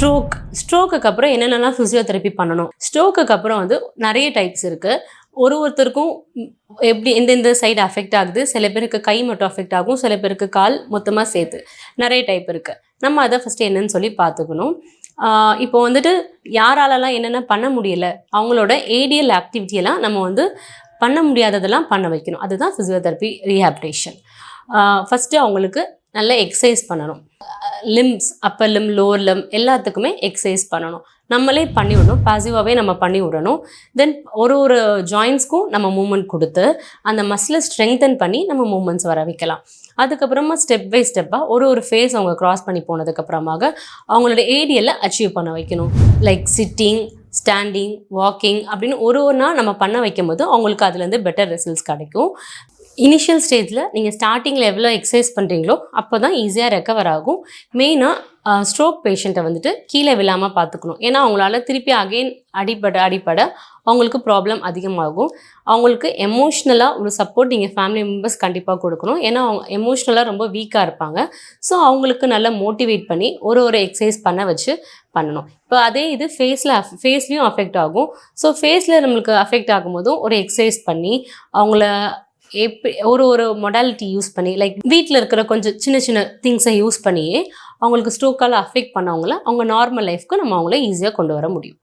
ஸ்ட்ரோக்குக்கு அப்புறம் என்னென்னலாம் ஃபிசியோதெரப்பி பண்ணணும்? ஸ்ட்ரோக்குக்கு அப்புறம் வந்து நிறைய டைப்ஸ் இருக்குது. ஒருத்தருக்கும் எப்படி எந்தெந்த சைடு அஃபெக்ட் ஆகுது. சில பேருக்கு கை மட்டும் அஃபெக்ட் ஆகும், சில பேருக்கு கால் மொத்தமாக சேர்த்து நிறைய டைப் இருக்குது. நம்ம அதை ஃபஸ்ட்டு என்னன்னு சொல்லி பார்த்துக்கணும். இப்போ வந்துட்டு யாராலலாம் என்னென்ன பண்ண முடியல, அவங்களோட ஏடியல் ஆக்டிவிட்டியெல்லாம் நம்ம வந்து பண்ண முடியாததெல்லாம் பண்ண வைக்கணும். அதுதான் ஃபிசியோதெரப்பி ரீஹாபிலிட்டேஷன். ஃபஸ்ட்டு அவங்களுக்கு நல்ல எக்ஸசைஸ் பண்ணணும். Limbs, Appar Lim, lower Lim எல்லாத்துக்குமே எக்ஸசைஸ் பண்ணணும். நம்மளே பண்ணி விடணும், பாசிவாகவே நம்ம பண்ணி விடணும். தென் ஒரு ஜாயின்ஸ்க்கும் நம்ம மூமெண்ட் கொடுத்து அந்த மசிலை ஸ்ட்ரெங்தன் பண்ணி நம்ம மூமெண்ட்ஸ் வர வைக்கலாம். அதுக்கப்புறமா ஸ்டெப் பை ஸ்டெப்பாக ஒரு ஃபேஸ் அவங்க க்ராஸ் பண்ணி போனதுக்கப்புறமாக அவங்களோட ஏடியலை அச்சீவ் பண்ண வைக்கணும். லைக் சிட்டிங், ஸ்டாண்டிங், வாக்கிங் அப்படின்னு ஒரு நாள் நம்ம பண்ண வைக்கும் போது அவங்களுக்கு அதுலேருந்து பெட்டர் ரிசல்ட்ஸ் கிடைக்கும். இனிஷியல் ஸ்டேஜில் நீங்கள் ஸ்டார்டிங்கில் எவ்வளோ எக்ஸசைஸ் பண்ணுறீங்களோ அப்போ தான் ஈஸியாக ரெக்கவர் ஆகும். மெயினாக ஸ்ட்ரோக் பேஷண்ட்டை வந்துட்டு கீழே விழாமல் பார்த்துக்கணும். ஏன்னா அவங்களால திருப்பி அகெயின் அடிப்பட அவங்களுக்கு ப்ராப்ளம் அதிகமாகும். அவங்களுக்கு எமோஷ்னலாக ஒரு சப்போர்ட் நீங்கள் ஃபேமிலி மெம்பர்ஸ் கண்டிப்பாக கொடுக்கணும். ஏன்னா அவங்க எமோஷ்னலாக ரொம்ப வீக்காக இருப்பாங்க. ஸோ அவங்களுக்கு நல்லா மோட்டிவேட் பண்ணி ஒரு எக்ஸசைஸ் பண்ண வச்சு பண்ணணும். இப்போ அதே இது ஃபேஸ்லேயும் அஃபெக்ட் ஆகும். ஸோ ஃபேஸில் நம்மளுக்கு அஃபெக்ட் ஆகும்போதும் ஒரு எக்ஸசைஸ் பண்ணி அவங்கள ஒரு மொடாலிட்டி யூஸ் பண்ணி, லைக் வீட்டில் இருக்கிற கொஞ்சம் சின்ன திங்ஸை யூஸ் பண்ணியே அவங்களுக்கு ஸ்ட்ரோக்கால் அஃபெக்ட் பண்ணவங்கள அவங்க நார்மல் லைஃப்க்கு நம்ம அவங்கள ஈஸியாக கொண்டு வர முடியும்.